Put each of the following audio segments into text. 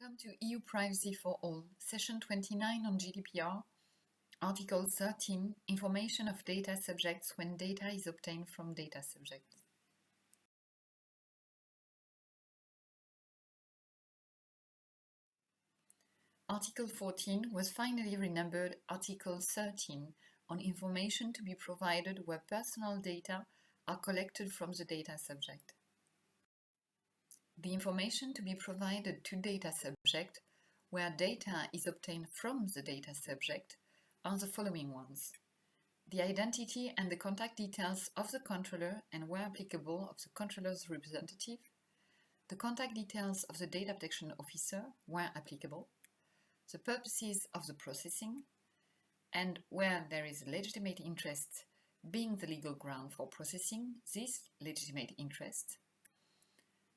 Welcome to EUPrivacyForAll, Session 29 on GDPR, Article 13, Information of data subjects when data is obtained from data subjects. Article 14 was finally renumbered Article 13 on information to be provided where personal data are collected from the data subject. The information to be provided to data subject where data is obtained from the data subject are the following ones: the identity and the contact details of the controller and, where applicable, of the controller's representative, the contact details of the data protection officer, where applicable, the purposes of the processing, and, where there is a legitimate interest being the legal ground for processing this legitimate interest,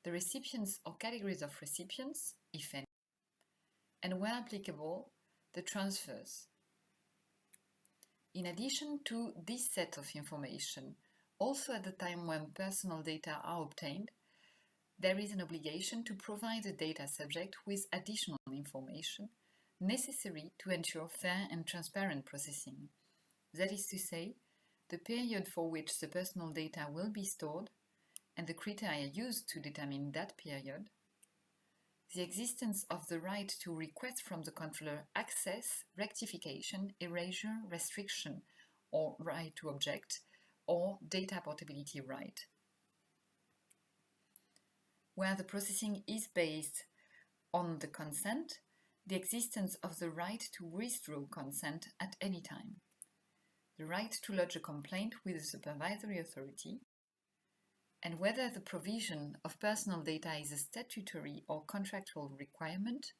the recipients or categories of recipients, if any, and, where applicable, the transfers. In addition to this set of information, also at the time when personal data are obtained, there is an obligation to provide the data subject with additional information necessary to ensure fair and transparent processing. That is to say, the period for which the personal data will be stored and the criteria used to determine that period, the existence of the right to request from the controller access, rectification, erasure, restriction, or right to object, or data portability right. Where the processing is based on the consent, the existence of the right to withdraw consent at any time, the right to lodge a complaint with the supervisory authority, and whether the provision of personal data is a statutory or contractual requirement,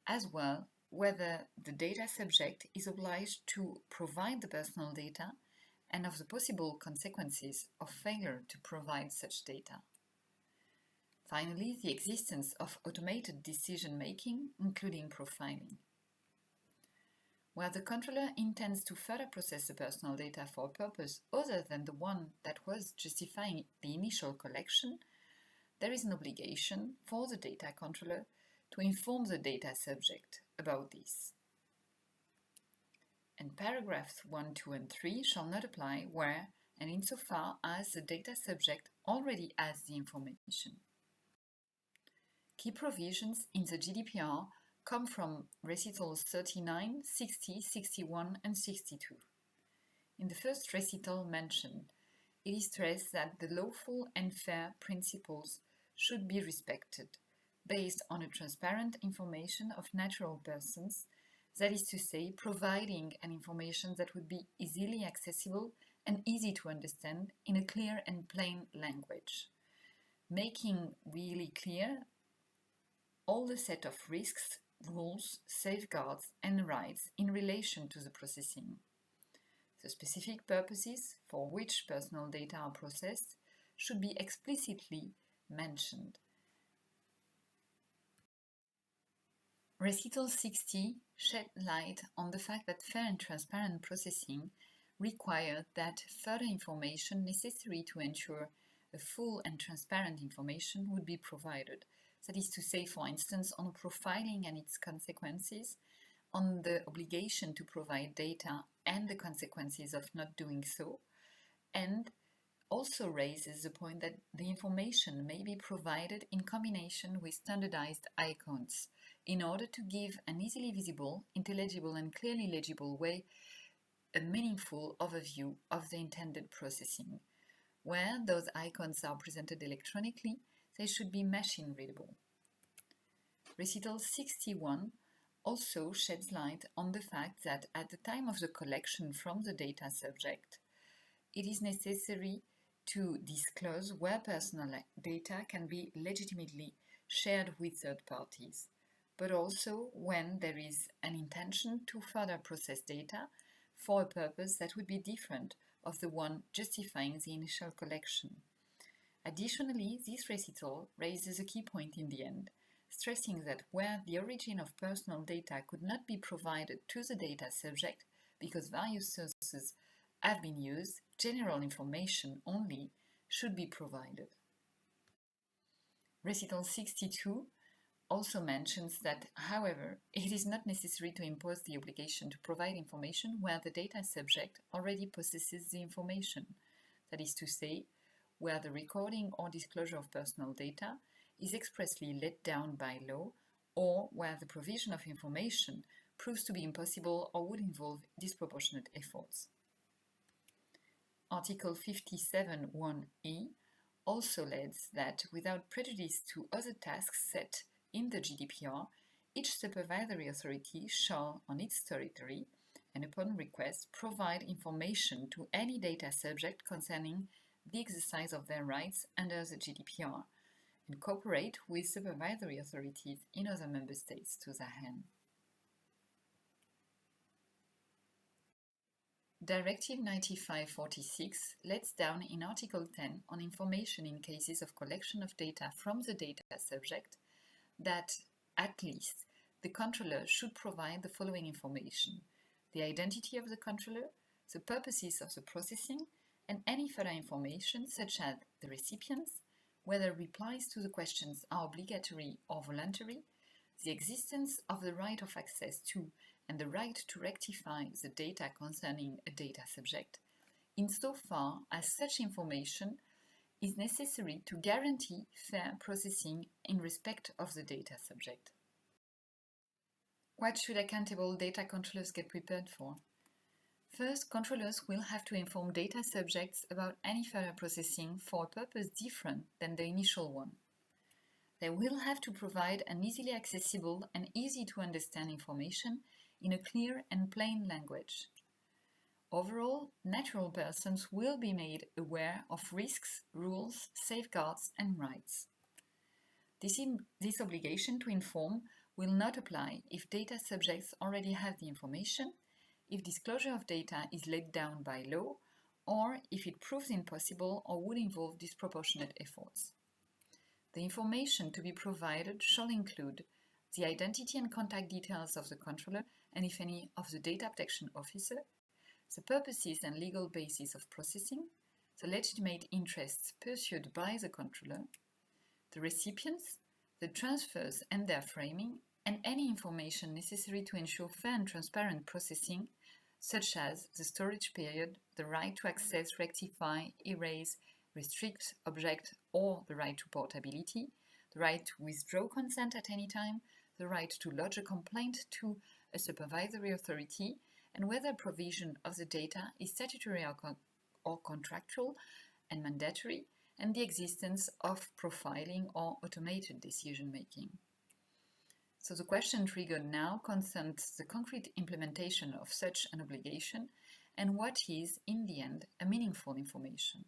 as well whether the data subject is obliged to provide the personal data and of the possible consequences of failure to provide such data. Finally, the existence of automated decision-making, including profiling. Where the controller intends to further process the personal data for a purpose other than the one that was justifying the initial collection, there is an obligation for the data controller to inform the data subject about this. And paragraphs 1, 2, and 3 shall not apply where and insofar as the data subject already has the information. Key provisions in the GDPR come from recitals 39, 60, 61, and 62. In the first recital mentioned, it is stressed that the lawful and fair principles should be respected, based on a transparent information of natural persons, that is to say, providing an information that would be easily accessible and easy to understand in a clear and plain language, making really clear all the set of risks, rules, safeguards, and rights in relation to the processing, the specific purposes for which personal data are processed should be explicitly mentioned. Recital 60 shed light on the fact that fair and transparent processing required that further information necessary to ensure a full and transparent information would be provided. That is to say, for instance, on profiling and its consequences, on the obligation to provide data and the consequences of not doing so, and also raises the point that the information may be provided in combination with standardized icons in order to give an easily visible, intelligible, and clearly legible way a meaningful overview of the intended processing. Where those icons are presented electronically, they should be machine readable. Recital 61 also sheds light on the fact that at the time of the collection from the data subject, it is necessary to disclose where personal data can be legitimately shared with third parties, but also when there is an intention to further process data for a purpose that would be different of the one justifying the initial collection. Additionally, this recital raises a key point in the end, stressing that where the origin of personal data could not be provided to the data subject because various sources have been used, general information only should be provided. Recital 62 also mentions that, however, it is not necessary to impose the obligation to provide information where the data subject already possesses the information, that is to say, where the recording or disclosure of personal data is expressly laid down by law, or where the provision of information proves to be impossible or would involve disproportionate efforts. Article 57(1)(e) also leads that, without prejudice to other tasks set in the GDPR, each supervisory authority shall, on its territory, and upon request, provide information to any data subject concerning the exercise of their rights under the GDPR, and cooperate with supervisory authorities in other member states to that end. Directive 95/46 lays down in Article 10 on information in cases of collection of data from the data subject that, at least, the controller should provide the following information: the identity of the controller, the purposes of the processing, and any further information such as the recipients, whether replies to the questions are obligatory or voluntary, the existence of the right of access to and the right to rectify the data concerning a data subject, insofar as such information is necessary to guarantee fair processing in respect of the data subject. What should accountable data controllers get prepared for? First, controllers will have to inform data subjects about any further processing for a purpose different than the initial one. They will have to provide an easily accessible and easy to understand information in a clear and plain language. Overall, natural persons will be made aware of risks, rules, safeguards, and rights. This obligation to inform will not apply if data subjects already have the information, if disclosure of data is laid down by law, or if it proves impossible or would involve disproportionate efforts. The information to be provided shall include the identity and contact details of the controller and, if any, of the data protection officer, the purposes and legal basis of processing, the legitimate interests pursued by the controller, the recipients, the transfers and their framing, and any information necessary to ensure fair and transparent processing, such as the storage period, the right to access, rectify, erase, restrict, object, or the right to portability, the right to withdraw consent at any time, the right to lodge a complaint to a supervisory authority, and whether provision of the data is statutory or contractual and mandatory, and the existence of profiling or automated decision-making. So the question triggered now concerns the concrete implementation of such an obligation and what is, in the end, a meaningful information.